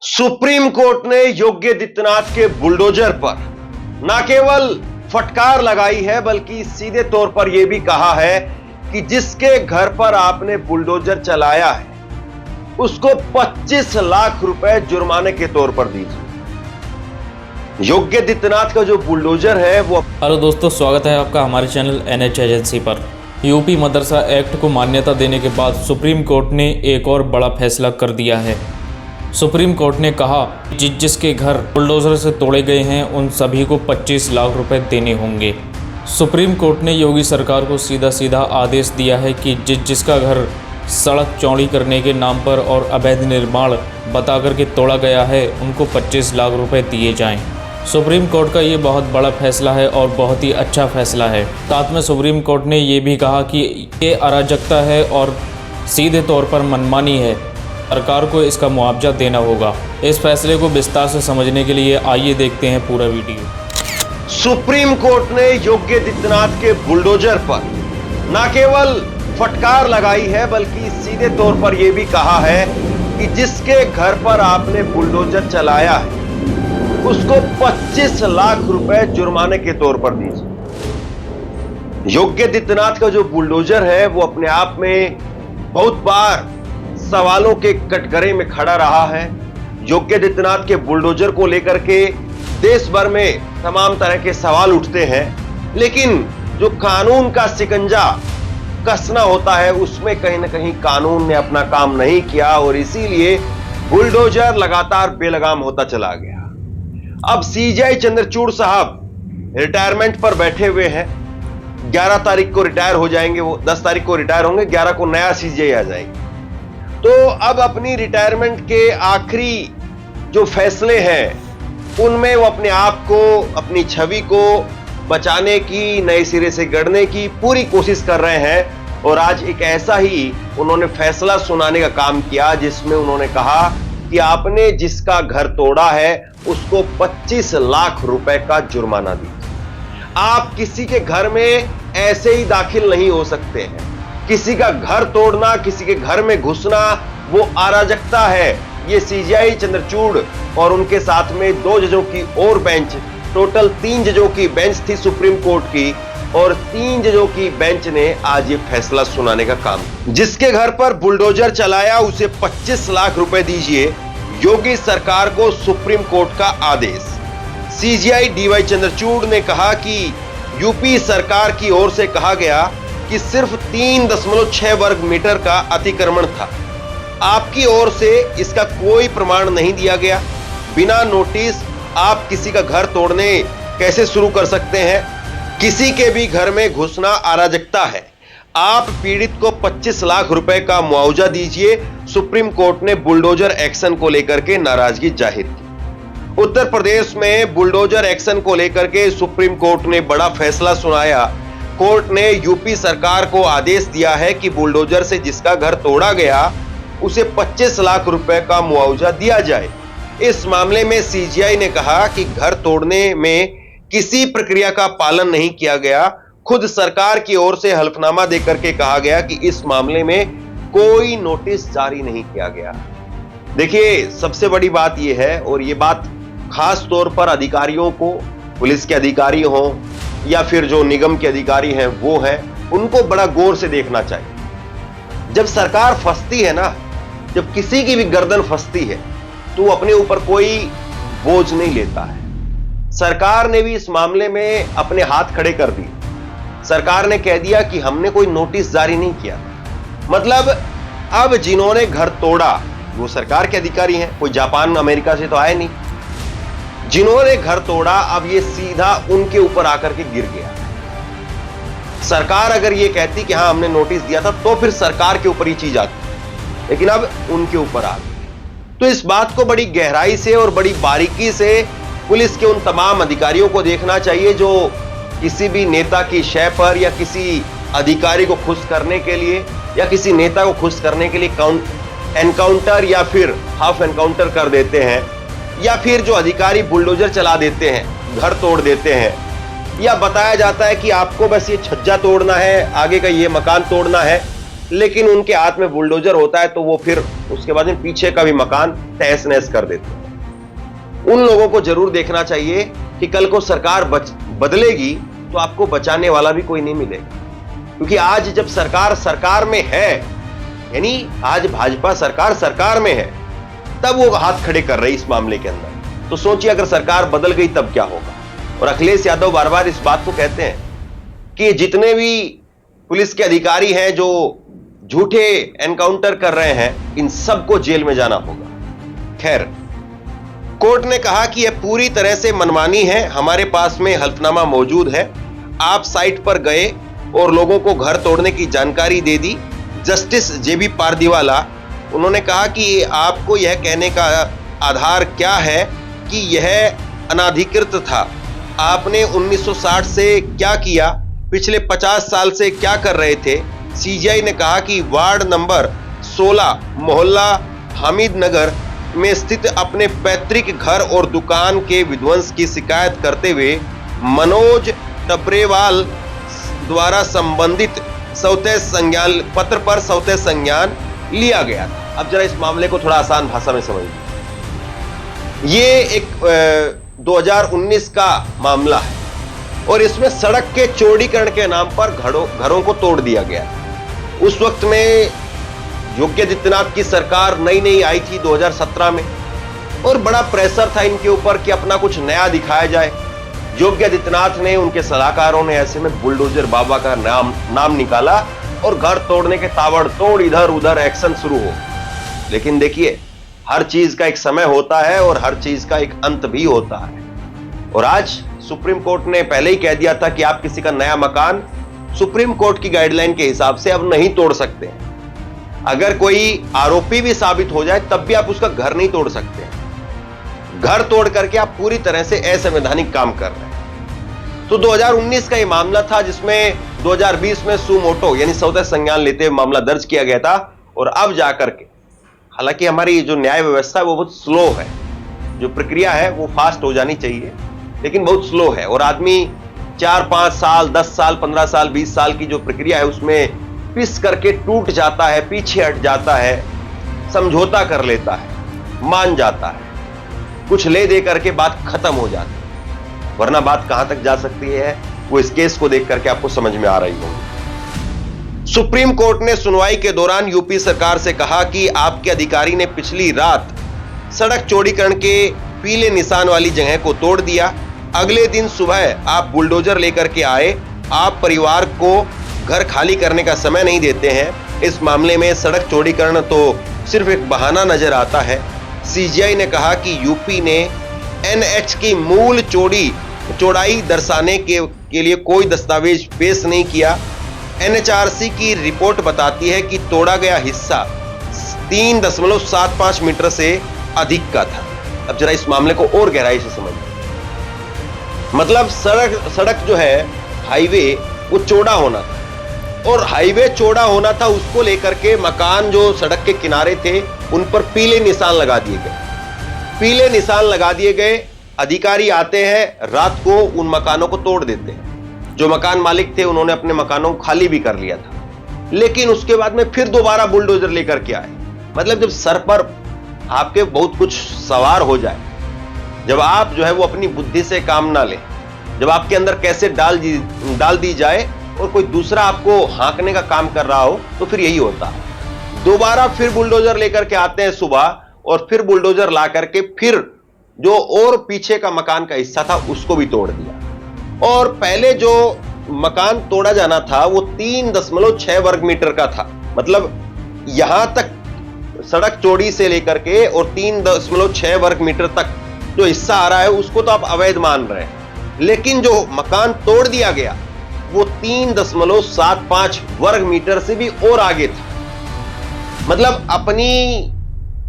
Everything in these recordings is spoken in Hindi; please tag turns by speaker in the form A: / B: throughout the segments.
A: सुप्रीम कोर्ट ने योगी आदित्यनाथ के बुलडोजर पर न केवल फटकार लगाई है बल्कि सीधे तौर पर यह भी कहा है कि जिसके घर पर आपने बुलडोजर चलाया है उसको 25 लाख रुपए जुर्माने के तौर पर दीजिए। योगी आदित्यनाथ का जो बुलडोजर है वो।
B: हेलो दोस्तों, स्वागत है आपका हमारे चैनल NH एजेंसी पर। यूपी मदरसा एक्ट को मान्यता देने के बाद सुप्रीम कोर्ट ने एक और बड़ा फैसला कर दिया है। सुप्रीम कोर्ट ने कहा जिसके घर बुलडोजर से तोड़े गए हैं उन सभी को 25 लाख रुपए देने होंगे। सुप्रीम कोर्ट ने योगी सरकार को सीधा आदेश दिया है कि जिसका घर सड़क चौड़ी करने के नाम पर और अवैध निर्माण बता करके तोड़ा गया है उनको 25 लाख रुपए दिए जाएं। सुप्रीम कोर्ट का ये बहुत बड़ा फैसला है और बहुत ही अच्छा फैसला है। साथ में सुप्रीम कोर्ट ने ये भी कहा कि ये अराजकता है और सीधे तौर पर मनमानी है, सरकार को इसका मुआवजा देना होगा। इस फैसले को विस्तार से समझने के लिए आइए देखते हैं पूरा वीडियो।
A: सुप्रीम कोर्ट ने योगी आदित्यनाथ के बुलडोजर पर न केवल फटकार लगाई है बल्कि सीधे तौर पर यह भी कहा है कि जिसके घर पर आपने बुलडोजर चलाया है उसको 25 लाख रुपए जुर्माने के तौर पर दीजिए। योगी आदित्यनाथ का जो बुलडोजर है वो अपने आप में बहुत बार सवालों के कटघरे में खड़ा रहा है। योगी आदित्यनाथ के बुलडोजर को लेकर के देश भर में तमाम तरह के सवाल उठते हैं, लेकिन जो कानून का शिकंजा कसना होता है उसमें कहीं ना कहीं कानून ने अपना काम नहीं किया और इसीलिए बुलडोजर लगातार बेलगाम होता चला गया। अब CJ चंद्रचूड़ साहब रिटायरमेंट पर बैठे हुए हैं। 11 तारीख को रिटायर हो जाएंगे, वो 10 तारीख को रिटायर होंगे, 11 को नया CJ आ जाएंगे। तो अब अपनी रिटायरमेंट के आखिरी जो फैसले हैं उनमें वो अपने आप को, अपनी छवि को बचाने की, नए सिरे से गढ़ने की पूरी कोशिश कर रहे हैं। और आज एक ऐसा ही उन्होंने फैसला सुनाने का काम किया जिसमें उन्होंने कहा कि आपने जिसका घर तोड़ा है उसको 25 लाख रुपए का जुर्माना दीजिए। आप किसी के घर में ऐसे ही दाखिल नहीं हो सकते हैं। किसी का घर तोड़ना, किसी के घर में घुसना वो अराजकता है। ये CJ चंद्रचूड़ और उनके साथ में 2 जजों की और बेंच, टोटल 3 जजों की बेंच थी सुप्रीम कोर्ट की, और 3 जजों की बेंच ने आज ये फैसला सुनाने का काम। जिसके घर पर बुलडोजर चलाया उसे 25 लाख रुपए दीजिए, योगी सरकार को सुप्रीम कोर्ट का आदेश। CJ DY चंद्रचूड़ ने कहा कि यूपी सरकार की ओर से कहा गया कि सिर्फ 3.6 वर्ग मीटर का अतिक्रमण था। आपकी ओर से इसका कोई प्रमाण नहीं दिया गया। बिना नोटिस आप किसी का घर तोड़ने कैसे शुरू कर सकते हैं? किसी के भी घर में घुसना अराजकता है। आप पीड़ित को 25 लाख रुपए का मुआवजा दीजिए। सुप्रीम कोर्ट ने बुलडोजर एक्शन को लेकर के नाराजगी जाहिर की। उत्तर प्रदेश में बुलडोजर एक्शन को लेकर के सुप्रीम कोर्ट ने बड़ा फैसला सुनाया। कोर्ट ने यूपी सरकार को आदेश दिया है कि बुलडोजर से जिसका घर तोड़ा गया उसे 25 लाख रुपए का मुआवजा दिया जाए। इस मामले में CJ ने कहा कि घर तोड़ने में किसी प्रक्रिया का पालन नहीं किया गया। खुद सरकार की ओर से हल्फनामा देकर के कहा गया कि इस मामले में कोई नोटिस जारी नहीं किया गया। देखिए, सबसे बड़ी बात यह है, और यह बात खास तौर पर अधिकारियों को, पुलिस के अधिकारी हों या फिर जो निगम के अधिकारी हैं वो हैं, उनको बड़ा गौर से देखना चाहिए। जब सरकार फंसती है ना, जब किसी की भी गर्दन फंसती है तो वो अपने ऊपर कोई बोझ नहीं लेता है। सरकार ने भी इस मामले में अपने हाथ खड़े कर दिए। सरकार ने कह दिया कि हमने कोई नोटिस जारी नहीं किया। मतलब अब जिन्होंने घर तोड़ा वो सरकार के अधिकारी हैं, कोई जापान अमेरिका से तो आए नहीं। जिन्होंने घर तोड़ा अब ये सीधा उनके ऊपर आकर के गिर गया। सरकार अगर ये कहती कि हाँ हमने नोटिस दिया था तो फिर सरकार के ऊपर ये चीज आती, लेकिन अब उनके ऊपर आ गई। तो इस बात को बड़ी गहराई से और बड़ी बारीकी से पुलिस के उन तमाम अधिकारियों को देखना चाहिए जो किसी भी नेता की शय पर या किसी अधिकारी को खुश करने के लिए या किसी नेता को खुश करने के लिए एनकाउंटर या फिर हाफ एनकाउंटर कर देते हैं, या फिर जो अधिकारी बुलडोजर चला देते हैं, घर तोड़ देते हैं, या बताया जाता है कि आपको बस ये छज्जा तोड़ना है, आगे का ये मकान तोड़ना है, लेकिन उनके हाथ में बुलडोजर होता है तो वो फिर उसके बाद में पीछे का भी मकान तहस नहस कर देते हैं। उन लोगों को जरूर देखना चाहिए कि कल को सरकार बदलेगी तो आपको बचाने वाला भी कोई नहीं मिलेगा, क्योंकि आज जब सरकार सरकार में है, यानी आज भाजपा सरकार में है, तब वो हाथ खड़े कर रही इस मामले के अंदर। तो सोचिए अगर सरकार बदल गई तब क्या होगा। और अखिलेश यादव बार बार इस बात को कहते हैं कि जितने भी पुलिस के अधिकारी हैं जो झूठे एनकाउंटर कर रहे हैं, इन सबको जेल में जाना होगा। खैर, कोर्ट ने कहा कि यह पूरी तरह से मनमानी है, हमारे पास में हल्फनामा मौजूद है, आप साइट पर गए और लोगों को घर तोड़ने की जानकारी दे दी। जस्टिस जेबी पारदीवाला, उन्होंने कहा कि आपको यह कहने का आधार क्या है कि यह अनाधिकृत था, आपने 1960 से क्या किया, पिछले 50 साल से क्या कर रहे थे। सीजीआई ने कहा कि वार्ड नंबर 16 मोहल्ला हामिद नगर में स्थित अपने पैतृक घर और दुकान के विध्वंस की शिकायत करते हुए मनोज टपरेवाल द्वारा संबंधित सौते संज्ञान पत्र पर सौते संज्ञान लिया गया था। अब जरा इस मामले को थोड़ा आसान भाषा में समझिए। ये एक 2019 का मामला है और इसमें सड़क के चौड़ीकरण के नाम पर घरों को तोड़ दिया गया। उस वक्त में योगी आदित्यनाथ की सरकार नई आई थी 2017 में, और बड़ा प्रेशर था इनके ऊपर कि अपना कुछ नया दिखाया जाए। योगी आदित्यनाथ ने, उनके सलाहकारों ने ऐसे में बुलडोजर बाबा का नाम निकाला और घर तोड़ने के ताबड़तोड़ इधर उधर एक्शन शुरू हो। लेकिन देखिए, हर चीज का एक समय होता है और हर चीज का एक अंत भी होता है। और आज सुप्रीम कोर्ट ने पहले ही कह दिया था कि आप किसी का नया मकान सुप्रीम कोर्ट की गाइडलाइन के हिसाब से अब नहीं तोड़ सकते। अगर कोई आरोपी भी साबित हो जाए तब भी आप उसका घर नहीं तोड़ सकते। घर तोड़ करके आप पूरी तरह से असंवैधानिक काम कर रहे हैं। तो 2019 का ये मामला था जिसमें 2020 में सुमोटो यानी सौते संज्ञान लेते हुए मामला दर्ज किया गया था। और अब जाकर के, हालांकि हमारी जो न्याय व्यवस्था है वो बहुत स्लो है, जो प्रक्रिया है वो फास्ट हो जानी चाहिए, लेकिन बहुत स्लो है। और आदमी 4-5 साल, 10 साल, 15 साल, 20 साल की जो प्रक्रिया है उसमें पिस करके टूट जाता है, पीछे हट जाता है, समझौता कर लेता है, मान जाता है, कुछ ले दे करके बात खत्म हो जाती है। वरना बात कहां तक जा सकती है वो इस केस को देख करके आपको समझ में आ रही होगी। सुप्रीम कोर्ट ने सुनवाई के दौरान यूपी सरकार से कहा कि आपके अधिकारी ने पिछली रात सड़क चौड़ीकरण के पीले निशान वाली जगह को तोड़ दिया। अगले दिन सुबह आप बुलडोजर लेकर के आए, आप परिवार को घर खाली करने का समय नहीं देते हैं। इस मामले में सड़क चौड़ीकरण तो सिर्फ एक बहाना नजर आता है। सीजीआई ने कहा कि यूपी ने एनएच की मूल चौड़ाई दर्शाने के लिए कोई दस्तावेज पेश नहीं किया। एनएचआरसी की रिपोर्ट बताती है कि तोड़ा गया हिस्सा 3.75 मीटर से अधिक का था। अब जरा इस मामले को और गहराई से समझिए। मतलब सड़क जो है, हाईवे, वो चौड़ा होना था और हाईवे चौड़ा होना था, उसको लेकर के मकान जो सड़क के किनारे थे उन पर पीले निशान लगा दिए गए। पीले निशान लगा दिए गए। अधिकारी आते हैं, रात को उन मकानों को तोड़ देते हैं। जो मकान मालिक थे उन्होंने अपने मकानों को खाली भी कर लिया था, लेकिन उसके बाद में फिर दोबारा बुलडोजर लेकर के आए। मतलब जब सर पर आपके बहुत कुछ सवार हो जाए, जब आप जो है वो अपनी बुद्धि से काम ना लें, जब आपके अंदर कैसे डाल दी जाए और कोई दूसरा आपको हाँकने का काम कर रहा हो, तो फिर यही होता है। दोबारा फिर बुलडोजर लेकर के आते हैं सुबह, और फिर बुलडोजर ला करके फिर जो और पीछे का मकान का हिस्सा था उसको भी तोड़ दिया। और पहले जो मकान तोड़ा जाना था वो 3.6 वर्ग मीटर का था। मतलब यहां तक सड़क चौड़ी से लेकर के और 3.6 वर्ग मीटर तक जो हिस्सा आ रहा है उसको तो आप अवैध मान रहे हैं, लेकिन जो मकान तोड़ दिया गया वो 3.75 वर्ग मीटर से भी और आगे था। मतलब अपनी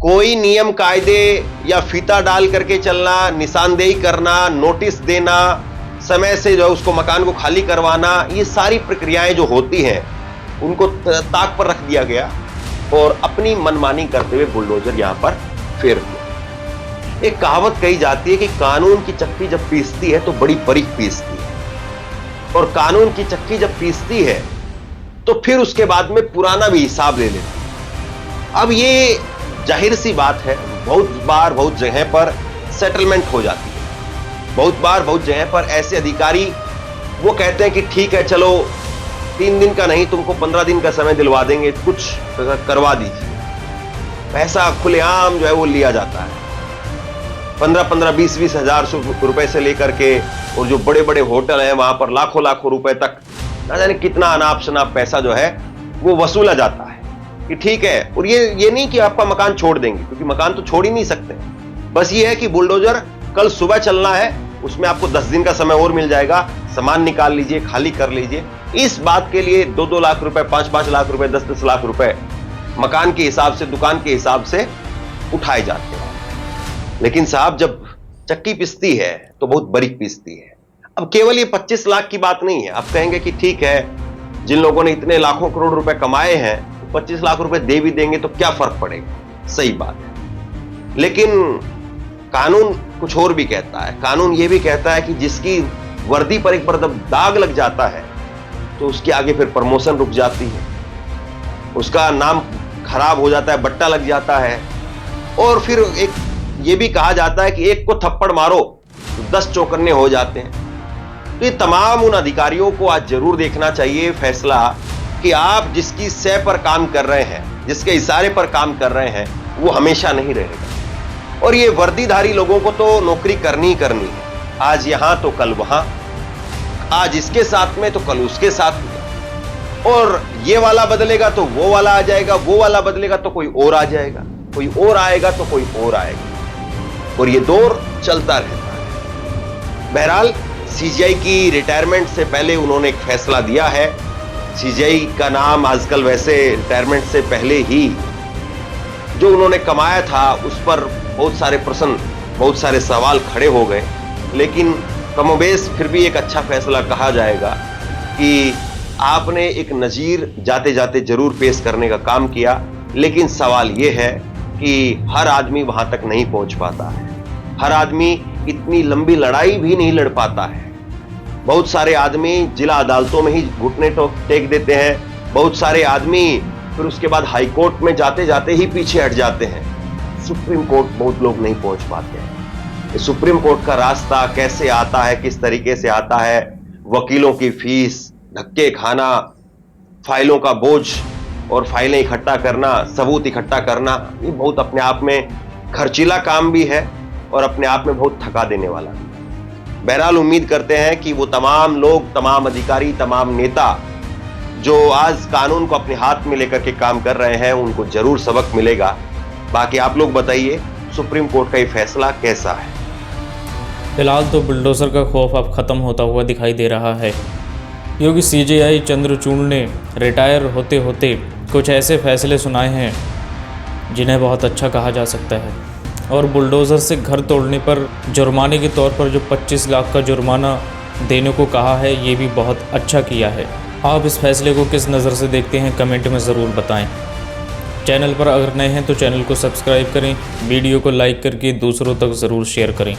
A: कोई नियम कायदे या फीता डाल करके चलना, निशानदेही करना, नोटिस देना, समय से जो उसको मकान को खाली करवाना, ये सारी प्रक्रियाएं जो होती हैं उनको ताक पर रख दिया गया और अपनी मनमानी करते हुए बुलडोजर यहां पर फेर दिया। एक कहावत कही जाती है कि कानून की चक्की जब पीसती है तो बड़ी बारीक पीसती है, और कानून की चक्की जब पीसती है तो फिर उसके बाद में पुराना भी हिसाब ले लेती है। अब ये जाहिर सी बात है, बहुत बार बहुत जगह पर सेटलमेंट हो जाती है। बहुत बार बहुत जगह पर ऐसे अधिकारी वो कहते हैं कि ठीक है चलो 3 दिन का नहीं, तुमको 15 दिन का समय दिलवा देंगे, कुछ करवा दीजिए। पैसा खुलेआम जो है वो लिया जाता है। 15-15, 20-20 हजार रुपए से लेकर के, और जो बड़े बड़े होटल हैं वहां पर लाखों लाखों रुपए तक, ना जाने कितना अनाप शनाप पैसा जो है वो वसूला जाता है कि ठीक है। और ये नहीं कि आपका मकान छोड़ देंगे, क्योंकि मकान तो छोड़ ही नहीं सकते। बस ये है कि बुलडोजर कल सुबह चलना है, उसमें आपको 10 दिन का समय और मिल जाएगा, सामान निकाल लीजिए, खाली कर लीजिए। इस बात के लिए 2-2 लाख रुपए, 5-5 लाख रुपए, 10-10 लाख रुपए मकान के हिसाब से, दुकान के हिसाब से उठाए जाते हैं। लेकिन साहब जब चक्की पिसती है तो बहुत बारीक पिसती है। अब केवल ये 25 लाख की बात नहीं है। आप कहेंगे कि ठीक है, जिन लोगों ने इतने लाखों करोड़ रुपए कमाए हैं 25 लाख रुपए दे भी देंगे तो क्या फर्क पड़ेगा, सही बात है। लेकिन कानून कुछ और भी कहता है। कानून ये भी कहता है कि जिसकी वर्दी पर एक बार जब दाग लग जाता है तो उसके आगे फिर प्रमोशन रुक जाती है, उसका नाम खराब हो जाता है, बट्टा लग जाता है। और फिर एक ये भी कहा जाता है कि एक को थप्पड़ मारो तो 10 चौकन्ने हो जाते हैं। तो ये तमाम उन अधिकारियों को आज जरूर देखना चाहिए फैसला कि आप जिसकी सह पर काम कर रहे हैं, जिसके इशारे पर काम कर रहे हैं, वो हमेशा नहीं रहेगा। और ये वर्दीधारी लोगों को तो नौकरी करनी ही करनी है, आज यहां तो कल वहां, आज इसके साथ में तो कल उसके साथ में। और ये वाला बदलेगा तो वो वाला आ जाएगा, वो वाला बदलेगा तो कोई और आ जाएगा, कोई और आएगा तो कोई और आएगा, और ये दौर चलता रहता है। बहरहाल सीजीआई की रिटायरमेंट से पहले उन्होंने एक फैसला दिया है। सीजीआई का नाम आजकल वैसे रिटायरमेंट से पहले ही जो उन्होंने कमाया था उस पर बहुत सारे प्रश्न, बहुत सारे सवाल खड़े हो गए। लेकिन कमोबेश फिर भी एक अच्छा फैसला कहा जाएगा कि आपने एक नजीर जाते जाते जरूर पेश करने का काम किया। लेकिन सवाल यह है कि हर आदमी वहां तक नहीं पहुंच पाता है, हर आदमी इतनी लंबी लड़ाई भी नहीं लड़ पाता है। बहुत सारे आदमी जिला अदालतों में ही घुटने टेक देते हैं, बहुत सारे आदमी फिर उसके बाद हाई कोर्ट में जाते जाते ही पीछे हट जाते हैं। सुप्रीम कोर्ट बहुत लोग नहीं पहुंच पाते हैं। सुप्रीम कोर्ट का रास्ता कैसे आता है, किस तरीके से आता है, वकीलों की फीस, धक्के खाना, फाइलों का बोझ और फाइलें इकट्ठा करना, सबूत इकट्ठा करना, ये बहुत अपने आप में खर्चीला काम भी है और अपने आप में बहुत थका देने वाला भी है। बहरहाल उम्मीद करते हैं कि वो तमाम लोग, तमाम अधिकारी, तमाम नेता जो आज कानून को अपने हाथ में लेकर के काम कर रहे हैं, उनको जरूर सबक मिलेगा। बाकी आप लोग बताइए सुप्रीम कोर्ट का ये फैसला कैसा है।
B: फिलहाल तो बुलडोजर का खौफ अब खत्म होता हुआ दिखाई दे रहा है, क्योंकि सीजेआई चंद्रचूड़ ने रिटायर होते होते कुछ ऐसे फैसले सुनाए हैं जिन्हें बहुत अच्छा कहा जा सकता है। और बुलडोज़र से घर तोड़ने पर जुर्माने के तौर पर जो 25 लाख का जुर्माना देने को कहा है, ये भी बहुत अच्छा किया है। आप इस फैसले को किस नज़र से देखते हैं कमेंट में ज़रूर बताएं। चैनल पर अगर नए हैं तो चैनल को सब्सक्राइब करें, वीडियो को लाइक करके दूसरों तक ज़रूर शेयर करें।